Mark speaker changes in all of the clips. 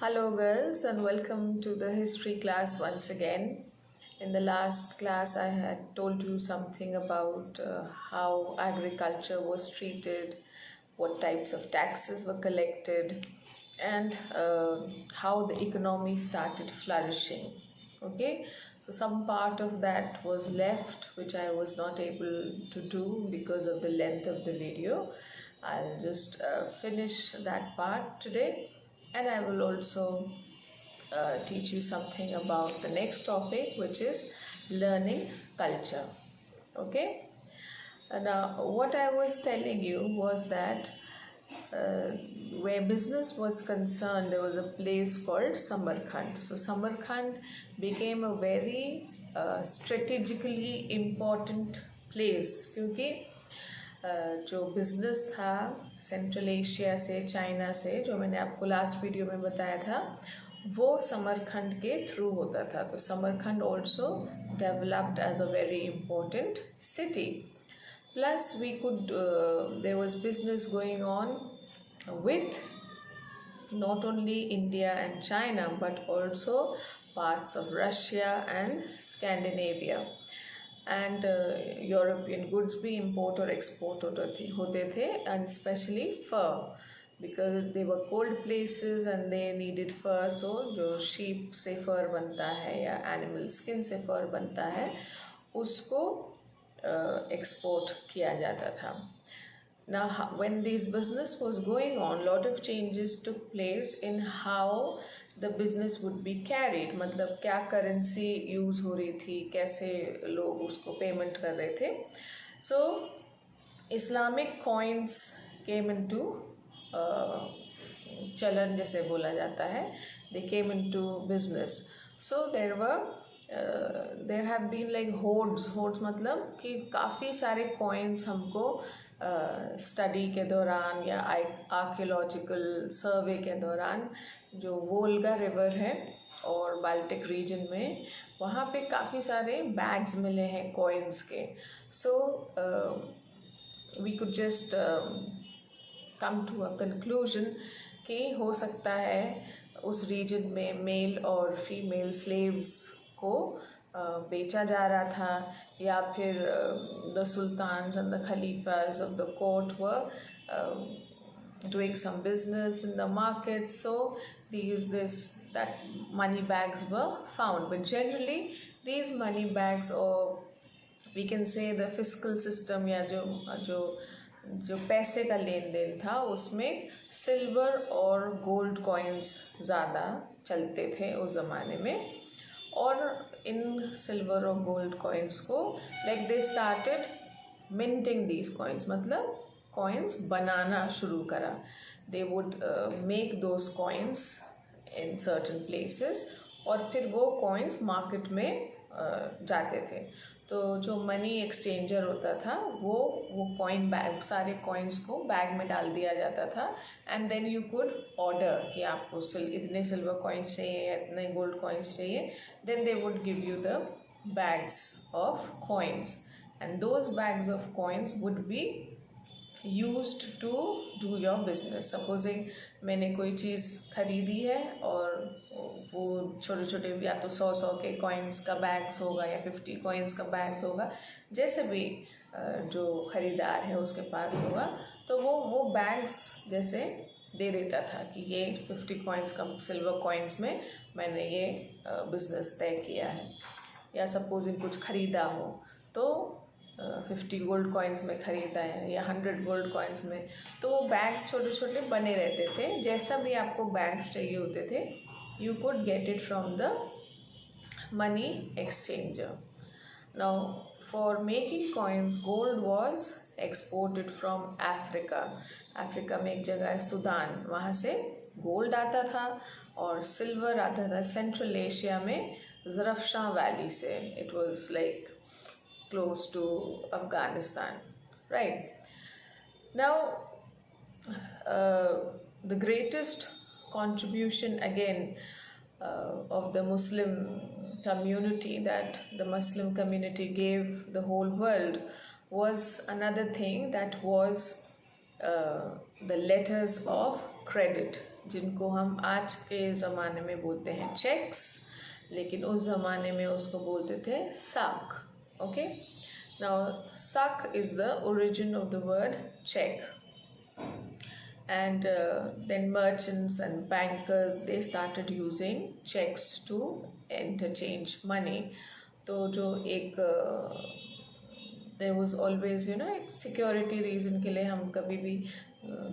Speaker 1: Hello, girls, and welcome to the history class once again. In the last class, I had told you something about how agriculture was treated, what types of taxes were collected, and how the economy started flourishing. Okay, so some part of that was left, which I was not able to do because of the length of the video. I'll just finish that part today, and I will also teach you something about the next topic, which is learning culture. Okay, and what I was telling you was that uh, where business was concerned, there was a place called Samarkand. So Samarkand became a very strategically important place क्योंकि जो business था central Asia से, China से, जो मैंने आपको last video में बताया था, वो समरखंड के थ्रू होता था. तो Samarkand also developed as a very important city. Plus we could there was business going on with not only India and China but also parts of Russia and Scandinavia. And European goods भी import और export होते थे, and especially fur, because they were cold places and they needed fur. So जो sheep से fur बनता है या animal skin से fur बनता है, उसको export किया जाता था. Now, when this business was going on, lot of changes took place in how the business would be carried. मतलब क्या करेंसी यूज़ हो रही थी, कैसे लोग उसको पेमेंट कर रहे थे. So, Islamic coins came into चलन जैसे बोला जाता है, they came into business. So there have been like hoards मतलब कि काफ़ी सारे coins हमको स्टडी के दौरान या आर्कियोलॉजिकल सर्वे के दौरान, जो वोल्गा रिवर है और बाल्टिक रीजन में, वहाँ पे काफ़ी सारे बैग्स मिले हैं कॉइन्स के. So we could just come to a conclusion कि हो सकता है उस रीजन में मेल और फीमेल स्लेव्स को बेचा जा रहा था, या फिर the sultans and the khalifas of the court were doing some business in the market. So that money bags were found. But generally these money bags, or we can say the fiscal system, या जो पैसे का लेन then था, उसमें silver और gold coins ज़्यादा चलते थे उस ज़माने में. और इन सिल्वर और गोल्ड कॉइन्स को like they started minting these coins, मतलब कॉइन्स बनाना शुरू करा. They would make those coins in certain places, और फिर वो कॉइन्स मार्केट में जाते थे. तो जो मनी एक्सचेंजर होता था वो कॉइन बैग, सारे कॉइन्स को बैग में डाल दिया जाता था, and then you could order कि आपको इतने सिल्वर कॉइन्स चाहिए या इतने गोल्ड कॉइन्स चाहिए. Then they would give you the bags of coins, and those bags of coins would be used to do your business. Supposing मैंने कोई चीज़ खरीदी है और वो छोटे छोटे या तो 100 के कॉइन्स का बैग्स होगा या 50 कॉइन्स का बैग्स होगा, जैसे भी जो ख़रीदार है उसके पास होगा, तो वो बैग्स जैसे दे देता था कि ये 50 कॉइन्स का सिल्वर कॉइन्स में मैंने ये बिज़नेस तय किया है. या सपोजिंग कुछ ख़रीदा हो तो 50 गोल्ड कॉइन्स में ख़रीदा है या 100 गोल्ड कॉइन्स में, तो वो बैग्स छोटे छोटे बने रहते थे. जैसा भी आपको बैग्स चाहिए होते थे, you could get it from the money exchanger. Now for making coins, gold was exported from Africa. Africa में एक जगह है सूडान, वहाँ से गोल्ड आता था, और सिल्वर आता था सेंट्रल एशिया में ज़रफ़शान वैली से. It was like close to Afghanistan, right? Now, the greatest contribution again of the Muslim community, that the Muslim community gave the whole world, was another thing, that was the letters of credit. जिनको हम आज के ज़माने में बोलते हैं checks, लेकिन उस ज़माने में उसको बोलते थे साख. ओके, नाउ साख is the origin of the word cheque. And then merchants and bankers, they started using checks to interchange money. तो जो एक there was always एक security reason के लिए हम कभी भी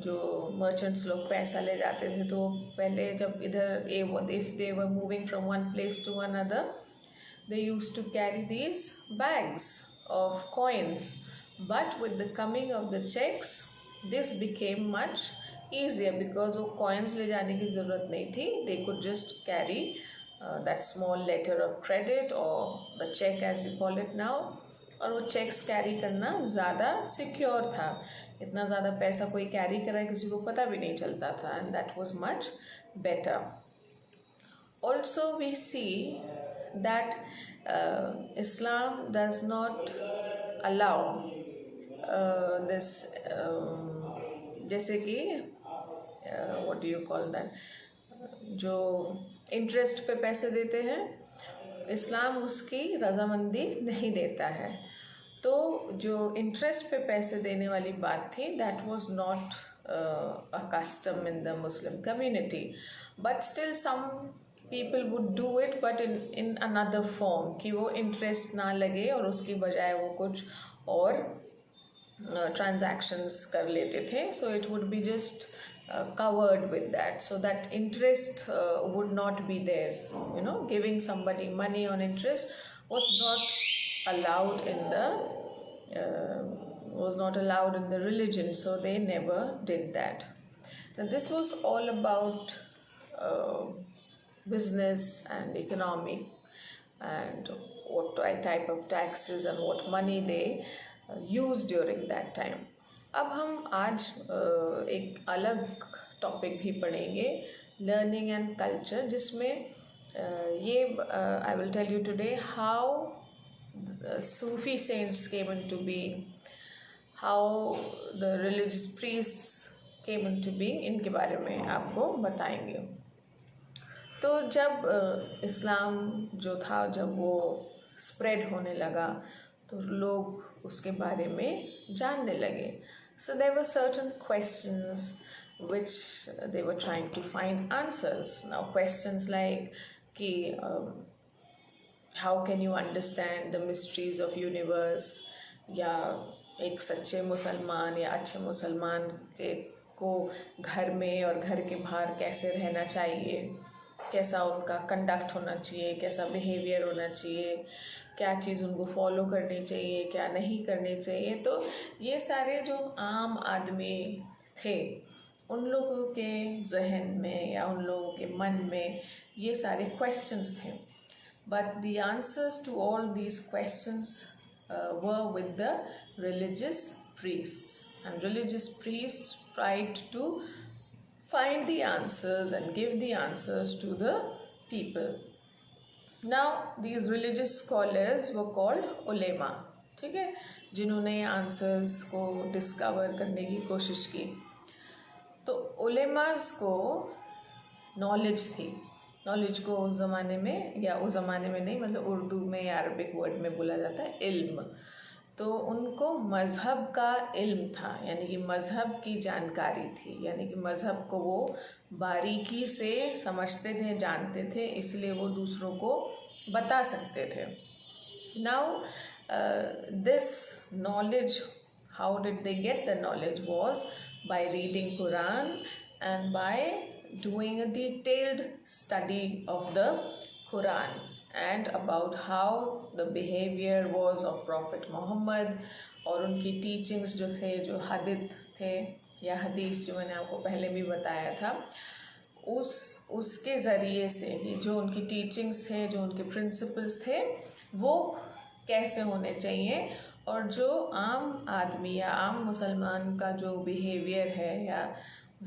Speaker 1: जो merchants लोग पैसा ले जाते थे तो पहले जब इधर if they were moving from one place to another, they used to carry these bags of coins. But with the coming of the checks, this became much easier because वो coins ले जाने की ज़रूरत नहीं थी. They could just carry that small letter of credit or the check as you call it now. और वो checks carry करना ज़्यादा secure था. इतना ज़्यादा पैसा कोई carry कर रहा है किसी को पता भी नहीं चलता था, and that was much better. Also we see that Islam does not allow this जैसे कि what do you call that, जो इंटरेस्ट पे पैसे देते हैं, इस्लाम उसकी रजामंदी नहीं देता है. तो जो इंटरेस्ट पे पैसे देने वाली बात थी, that was not a custom in the Muslim community, but still some people would do it, but in another form, कि वो इंटरेस्ट ना लगे और उसकी बजाय वो कुछ और transactions कर लेते थे. So it would be just covered with that, so that interest would not be there. Giving somebody money on interest was not allowed in the religion, so they never did that. Now this was all about business and economic and what type of taxes and what money they used during that time. अब हम आज एक अलग topic भी पढ़ेंगे, learning and culture, जिसमें ये I will tell you today how Sufi saints came into being, how the religious priests came into being, इनके बारे में आपको बताएंगे. तो जब इस्लाम जो था, जब वो स्प्रेड होने लगा तो लोग उसके बारे में जानने लगे. So there were certain questions which they were trying to find answers. Now questions like कि how can you understand the mysteries of universe, या एक सच्चे मुसलमान या अच्छे मुसलमान को घर में और घर के बाहर कैसे रहना चाहिए, कैसा उनका कंडक्ट होना चाहिए, कैसा बिहेवियर होना चाहिए, क्या चीज़ उनको फॉलो करनी चाहिए, क्या नहीं करनी चाहिए. तो ये सारे जो आम आदमी थे, उन लोगों के जहन में या उन लोगों के मन में ये सारे क्वेश्चंस थे. But the answers to all these questions were with the religious priests, and religious priests tried to find the answers and give the answers to the people. Now these religious scholars were called ulema, ठीक है, जिन्होंने answers को discover करने की कोशिश की. तो ulemas को नॉलेज थी. नॉलेज को उस ज़माने में, या उस ज़माने में नहीं, मतलब उर्दू में या अरबिक वर्ड में बोला जाता है इल्म. तो उनको मज़हब का इल्म था, यानी कि मज़हब की जानकारी थी, यानी कि मज़हब को वो बारीकी से समझते थे, जानते थे, इसलिए वो दूसरों को बता सकते थे. Now this knowledge, how did they get the knowledge, was by reading Quran and by doing a detailed study of the Quran and about how the behavior was of Prophet Muhammad, और उनकी teachings जो थे, जो हदीथ थे या हदीस जो मैंने आपको पहले भी बताया था, उसके ज़रिए से ही जो उनकी teachings थे, जो उनके principles थे, वो कैसे होने चाहिए, और जो आम आदमी या आम मुसलमान का जो behavior है या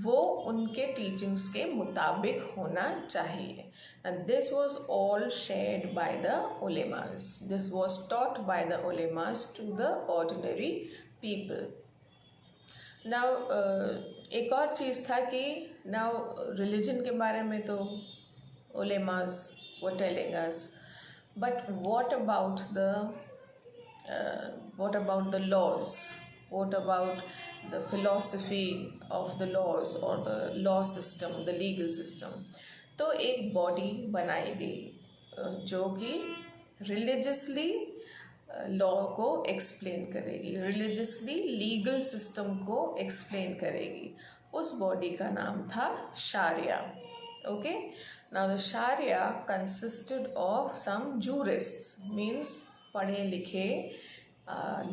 Speaker 1: वो उनके teachings के मुताबिक होना चाहिए. And this was all shared by the ulemas. This was taught by the ulemas to the ordinary people. Now एक और चीज़ था कि नाउ रिलीजन के बारे में तो उलेमास were telling us, but what about the laws, what about the philosophy of the laws or the law system, the legal system. तो एक बॉडी बनाई गई जो कि रिलीजियसली लॉ को एक्सप्लेन करेगी, रिलीजियसली लीगल सिस्टम को एक्सप्लेन करेगी. उस बॉडी का नाम था शारिया. ओके, नाउ द शारिया consisted of some jurists, means पढ़े लिखे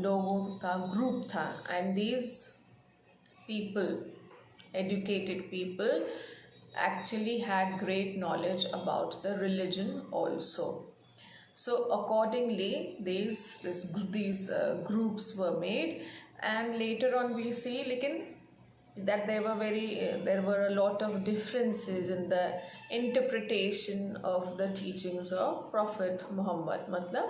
Speaker 1: लोगों का ग्रुप था. And these people, educated people, actually had great knowledge about the religion also. So accordingly these groups were made, and later on we see लेकिन that there were a lot of differences in the interpretation of the teachings of Prophet Muhammad. मतलब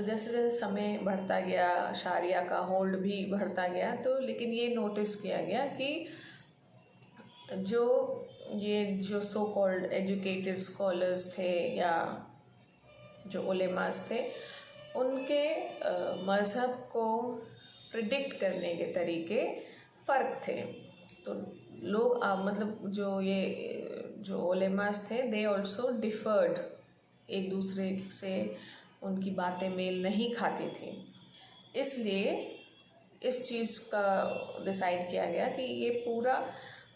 Speaker 1: जैसे जैसे समय बढ़ता गया, शारिया का hold भी बढ़ता गया, तो लेकिन ये नोटिस किया गया कि जो सो कॉल्ड एजुकेटेड स्कॉलर्स थे या जो उलेमास थे, उनके मज़हब को प्रिडिक्ट करने के तरीके फ़र्क थे. तो लोग मतलब जो उलेमास थे, दे ऑल्सो डिफर्ड, एक दूसरे से उनकी बातें मेल नहीं खाती थी. इसलिए इस चीज़ का डिसाइड किया गया कि ये पूरा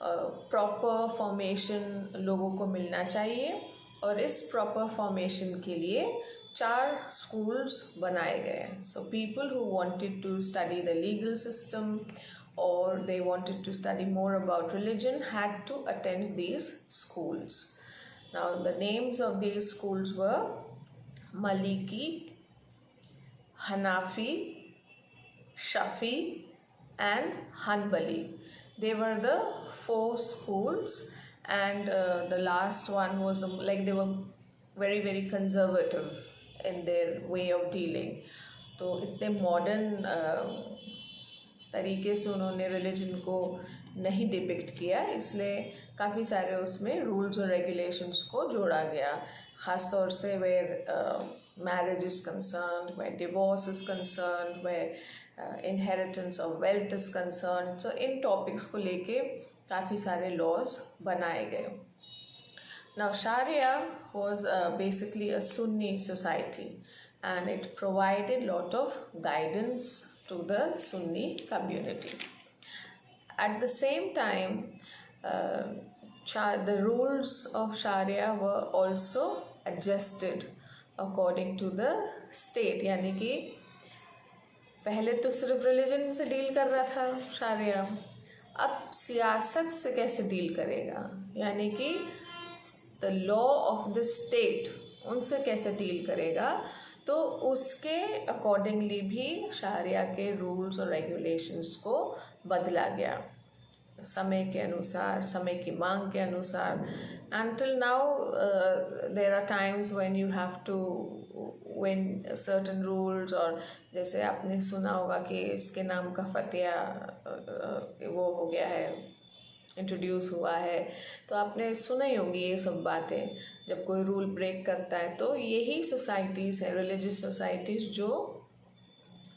Speaker 1: प्रॉपर फॉर्मेशन लोगों को मिलना चाहिए, और इस प्रॉपर फॉर्मेशन के लिए 4 स्कूल्स बनाए गए. So people who wanted to study the legal system or they wanted to study more about religion had to attend these schools. Now the names of these schools were Maliki, Hanafi, Shafi and Hanbali. They were the 4 schools, and the last one was they were very very conservative in their way of dealing. तो इतने modern तरीके से उन्होंने religion को नहीं depict किया, इसलिए काफ़ी सारे उसमें रूल्स और रेगुलेशंस को जोड़ा गया. ख़ास तौर से where marriage is concerned, where divorce is concerned, where inheritance of wealth is concerned. So इन टॉपिक्स को लेके काफ़ी सारे लॉज बनाए गए. Now Sharia was basically a Sunni society, and it provided lot of guidance to the Sunni community. At the same time, the rules of Sharia were also adjusted according to the state. यानी कि पहले तो सिर्फ religion से deal कर रहा था शारिया, अब सियासत से कैसे डील करेगा, यानी कि the law of the state, उनसे कैसे डील करेगा. तो उसके अकॉर्डिंगली भी शारिया के रूल्स और रेगुलेशंस को बदला गया समय के अनुसार, समय की मांग के अनुसार. Until now there are times when you have to, when certain rules, और जैसे आपने सुना होगा कि इसके नाम का फतिया वो हो गया है, इंट्रोड्यूस हुआ है, तो आपने सुना ही होंगी ये सब बातें. जब कोई रूल ब्रेक करता है तो यही सोसाइटीज़ है, रिलीजियस सोसाइटीज़, जो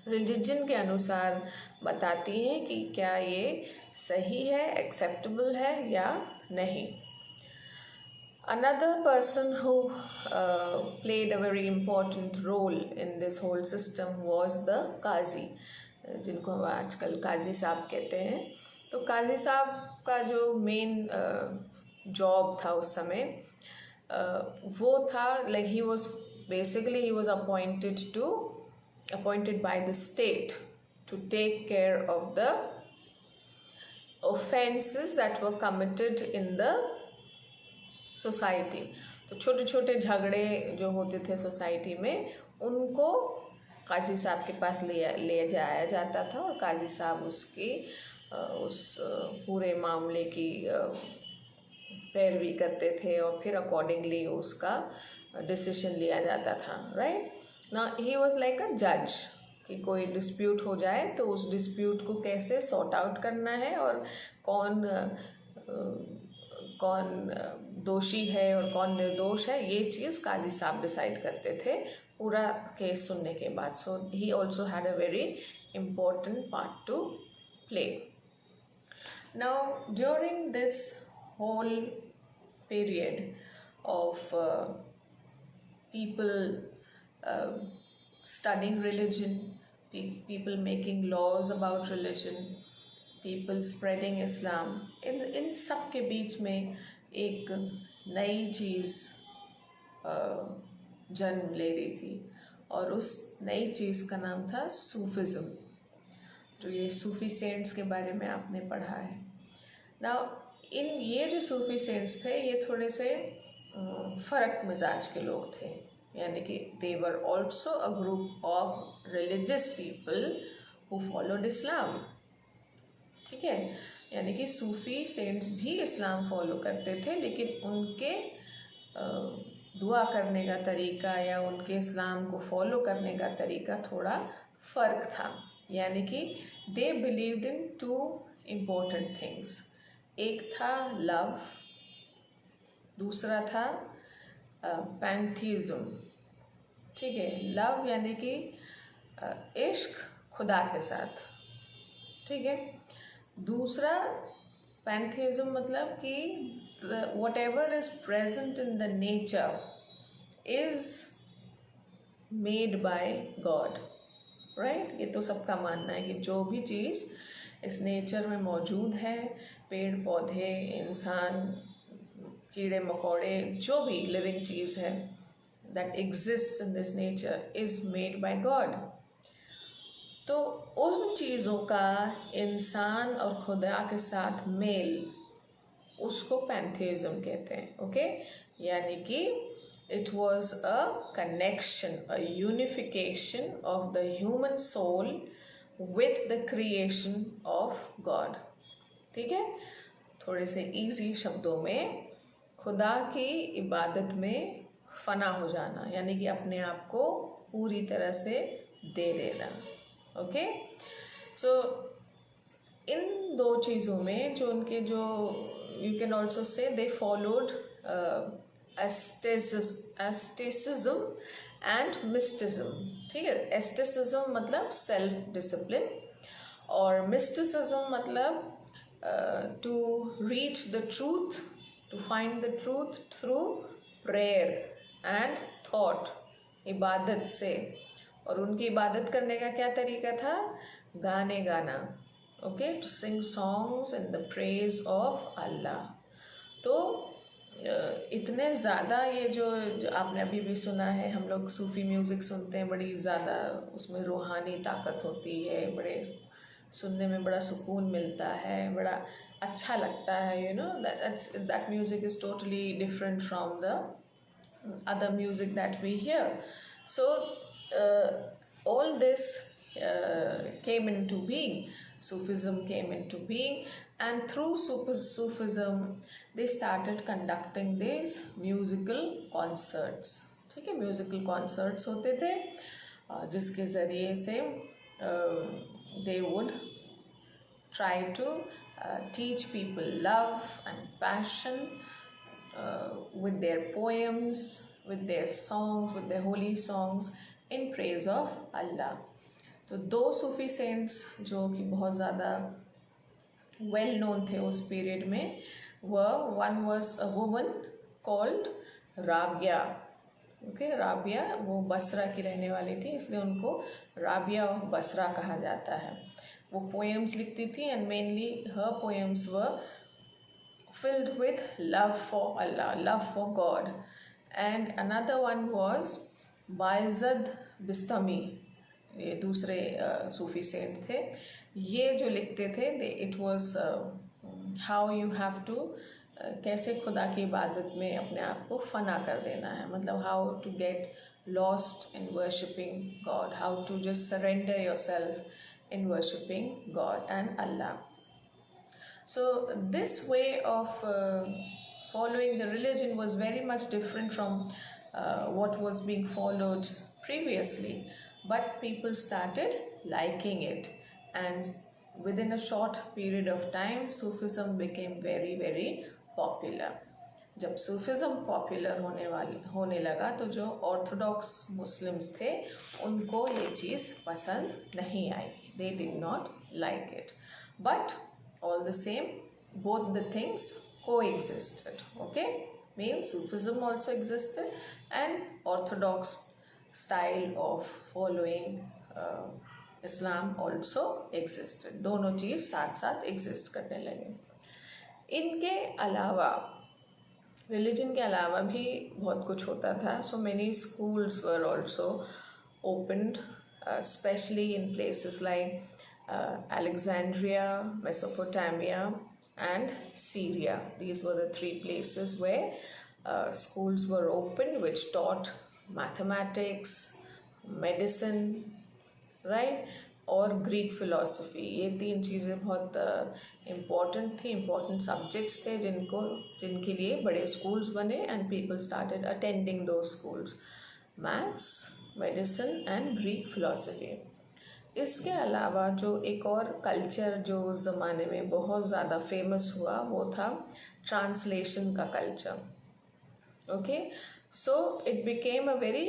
Speaker 1: रिलीजन के अनुसार बताती हैं कि क्या ये सही है, एक्सेप्टेबल है या नहीं. Another person who played a very important role in this whole system was the काजी, जिनको हम आजकल काजी साहब कहते हैं. तो काजी साहब का जो मेन जॉब था उस समय, वो था like he was appointed by the state to take care of the offenses that were committed in the society. तो छोटे छोटे झगड़े जो होते थे सोसाइटी में, उनको काजी साहब के पास ले जाया जाता था, और काजी साहब उस पूरे मामले की पैरवी करते थे, और फिर अकॉर्डिंगली उसका डिसीजन लिया जाता था. Right, now he was like अ जज, कि कोई डिस्प्यूट हो जाए तो उस डिस्प्यूट को कैसे सॉर्ट आउट करना है और कौन दोषी है और कौन निर्दोष है, ये चीज़ काजी साहब डिसाइड करते थे पूरा केस सुनने के बाद. So he also had a very important part to play. Now during this whole period of people studying religion, people making laws about religion, people spreading Islam, इन सब के बीच में एक नई चीज़ जन्म ले रही थी और उस नई चीज़ का नाम था सूफिज़म. जो ये सूफी सेंट्स के बारे में आपने पढ़ा है. नाउ ये जो सूफी सेंट्स थे ये थोड़े से फ़र्क मिजाज के लोग थे, यानी कि they were also a group of religious people who followed Islam. ठीक है, यानी कि सूफी सेंट्स भी इस्लाम फॉलो करते थे, लेकिन उनके दुआ करने का तरीका या उनके इस्लाम को फॉलो करने का तरीका थोड़ा फ़र्क था. यानी कि they believed in 2 important things. एक था लव, दूसरा था पैंथीज़म. ठीक है, लव यानी कि इश्क खुदा के साथ. ठीक है, दूसरा पैंथीज़म मतलब कि what ever is present in the nature is made by God. Right, ये तो सबका मानना है कि जो भी चीज़ इस नेचर में मौजूद है, पेड़ पौधे, इंसान, कीड़े मकोड़े, जो भी लिविंग चीज़ है that exists in this nature is made by God. तो उन चीज़ों का इंसान और खुदा के साथ मेल, उसको पैंथेइज्म कहते हैं. ओके, यानी कि it was a connection, a unification of the human soul with the creation of God. ठीक है, थोड़े से इजी शब्दों में खुदा की इबादत में फना हो जाना, यानी कि अपने आप को पूरी तरह से दे देना. ओके, सो इन 2 चीज़ों में जो उनके जो you can also say they followed एस्टेसिज्म and मिस्टिज्म. ठीक है, एस्टेसिज्म मतलब सेल्फ डिसिप्लिन और मिस्टिसिज्म मतलब to reach the truth, to find the truth through prayer and thought, इबादत से. और उनकी इबादत करने का क्या तरीका था? गाने गाना. Okay, to sing songs in the praise of Allah. तो इतने ज़्यादा ये जो आपने अभी भी सुना है, हम लोग सूफ़ी म्यूज़िक सुनते हैं, बड़ी ज़्यादा उसमें रूहानी ताकत होती है, बड़े सुनने में बड़ा सुकून मिलता है, बड़ा अच्छा लगता है. You know that music is totally different from the other music that we hear. So all this came into being. Sufism came into being, and through Sufism they started conducting these musical concerts. ठीक है, musical concerts होते थे जिसके ज़रिए से they would try to teach people love and passion with their poems, with their songs, with their holy songs in praise of Allah. तो 2 सूफी cents जो कि बहुत ज़्यादा वेल नोन थे उस पीरियड में, one was a woman called Rabia. Okay, Rabia वो बसरा की रहने वाली थी, इसलिए उनको राबिया ऑफ बसरा कहा जाता है. वो पोएम्स लिखती थी and mainly her poems were filled with love for Allah, love for God. And another one was Bayazid Bistami. ये दूसरे सूफी सेंट थे. ये जो लिखते थे it was how you have to, कैसे खुदा की इबादत में अपने आप को फना कर देना है, मतलब how to get lost in worshipping God, how to just surrender yourself in worshipping God and Allah. So this way of following the religion was very much different from what was being followed previously. but people started liking it, and within a short period of time Sufism became very very popular. जब Sufism popular होने लगा तो जो Orthodox Muslims थे उनको ये चीज़ पसंद नहीं आई. They did not like it, but all the same both the things coexisted. Okay, means Sufism also existed and orthodox style of following Islam also existed. दोनों चीज़ साथ साथ exist करने लगे. इनके अलावा रिलीजन के अलावा भी बहुत कुछ होता था. So many schools were also opened, specially in places like Alexandria, Mesopotamia and Syria. These were the 3 places where schools were opened which taught mathematics, medicine, right, और ग्रीक फ़िलासफ़ी. ये 3 चीज़ें बहुत इम्पॉर्टेंट थी, इम्पॉर्टेंट सब्जेक्ट्स थे जिनके लिए बड़े schools बने एंड पीपल स्टार्टेड अटेंडिंग दो schools, maths, medicine and Greek philosophy. इसके अलावा जो एक और कल्चर जो उस ज़माने में बहुत ज़्यादा फेमस हुआ वो था ट्रांसलेशन का culture. Okay, so it became a very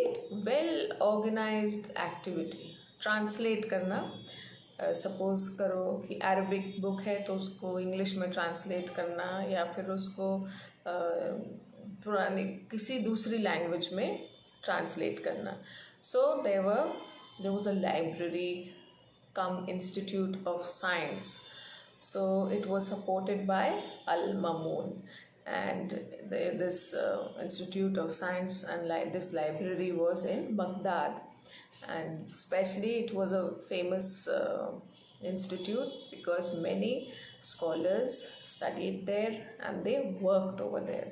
Speaker 1: well organised activity. Translate करना, सपोज़ करो कि अरबिक बुक है तो उसको इंग्लिश में ट्रांसलेट करना या फिर उसको पुरानी किसी दूसरी लैंग्वेज में ट्रांसलेट करना. So there was a library cum institute of science. So it was supported by al Mamun and this Institute of Science and this library was in Baghdad, and especially it was a famous institute because many scholars studied there and they worked over there.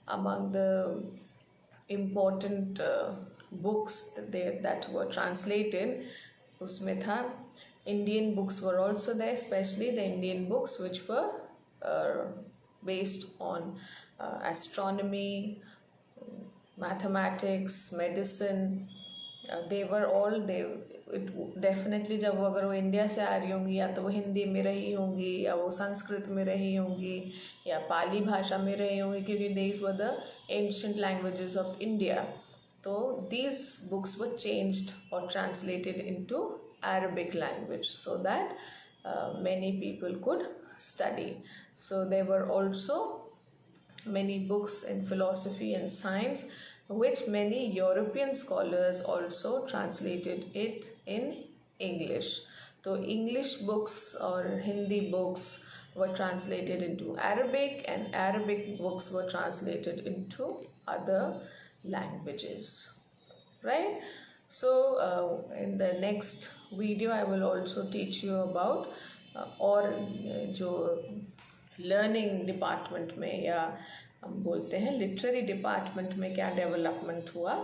Speaker 1: Among the important books that were translated, usme tha Indian books were also there, especially the Indian books which were based on astronomy, mathematics, medicine. They were all definitely जब अगर वो India से आ रही होंगी या तो वो हिंदी में रही होंगी या वो संस्कृत में रही होंगी या पाली भाषा में रही होंगी, क्योंकि these were the ancient languages of India. तो these books were changed or translated into Arabic language so that many people could study. So there were also many books in philosophy and science which many European scholars also translated it in English. So English books or Hindi books were translated into Arabic and Arabic books were translated into other languages, right? So in the next video I will also teach you about और जो learning department में या हम बोलते हैं literary department में क्या development हुआ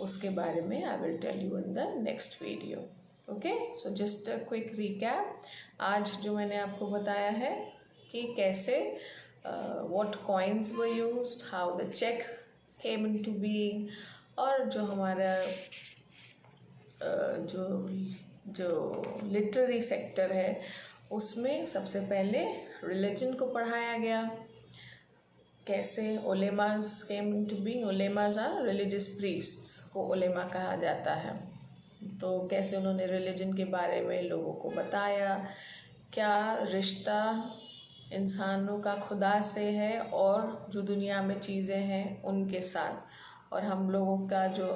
Speaker 1: उसके बारे में I will tell you in the next video. Okay, so just a quick recap. आज जो मैंने आपको बताया है कि कैसे what coins were used, how the cheque came into being, और जो हमारा जो लिटरेरी सेक्टर है उसमें सबसे पहले रिलीजन को पढ़ाया गया. कैसे उलेमास केम इनटू बीइंग. उलेमास आर रिलीजियस प्रीस्ट्स को उलेमा कहा जाता है. तो कैसे उन्होंने रिलीजन के बारे में लोगों को बताया, क्या रिश्ता इंसानों का खुदा से है और जो दुनिया में चीज़ें हैं उनके साथ, और हम लोगों का जो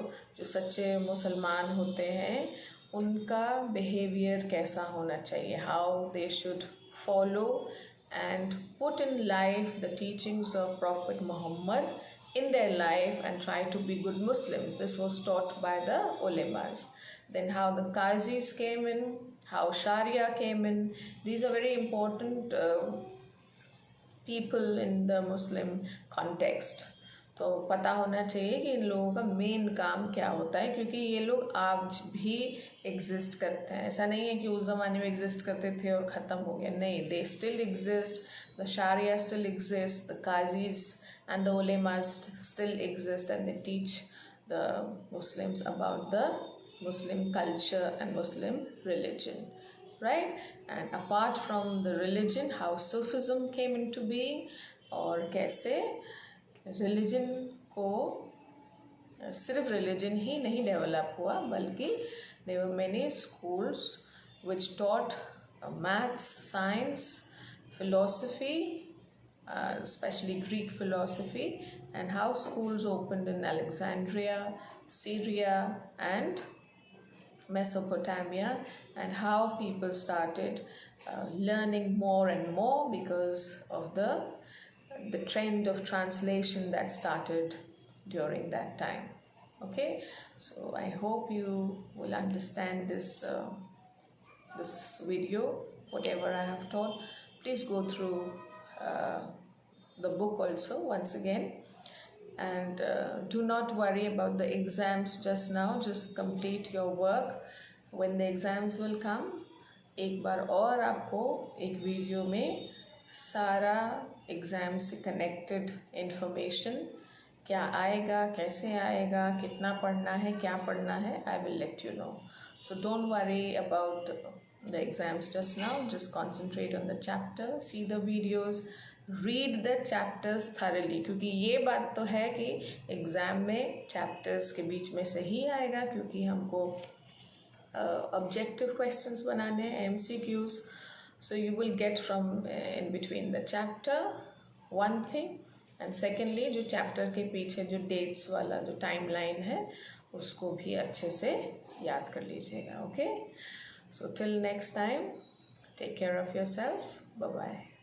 Speaker 1: सच्चे मुसलमान होते हैं उनका बिहेवियर कैसा होना चाहिए, how they should follow and put in life the teachings of Prophet Muhammad in their life and try to be good Muslims. This was taught by the ulemas. Then how the qazis came in, how Sharia came in. These are very important people in the Muslim context. तो पता होना चाहिए कि इन लोगों का main काम क्या होता है, क्योंकि ये लोग आज भी एग्जिस्ट करते हैं. ऐसा नहीं है कि उस ज़माने में एग्जिस्ट करते थे और ख़त्म हो गया, नहीं, दे स्टिल एग्जिस्ट. द शारिया स्टिल एग्जिस्ट, द काजीज एंड द उलेमास still exist and they teach the Muslims about the Muslim culture and Muslim religion, right? And apart from the religion, how Sufism came into being, और कैसे religion को सिर्फ religion ही नहीं develop हुआ, बल्कि there were many schools which taught maths, science, philosophy, especially Greek philosophy, and how schools opened in Alexandria, Syria, and Mesopotamia, and how people started learning more and more because of the trend of translation that started during that time. Okay, so I hope you will understand this this video, whatever I have taught. Please go through the book also once again, and do not worry about the exams just now. Just complete your work. When the exams will come, एक बार और आपको एक video में सारा exam से connected information क्या आएगा, कैसे आएगा, कितना पढ़ना है, क्या पढ़ना है, I will let you know. So don't worry about the exams just now. Just concentrate on the chapter, see the videos, read the chapters thoroughly, क्योंकि ये बात तो है कि एग्ज़ाम में चैप्टर्स के बीच में से ही आएगा, क्योंकि हमको objective questions बनाने हैं, MCQs. So you will get from in between the chapter one thing, and secondly जो chapter के पीछे जो dates वाला जो timeline है उसको भी अच्छे से याद कर लीजिएगा. Okay, so till next time, take care of yourself. Bye bye.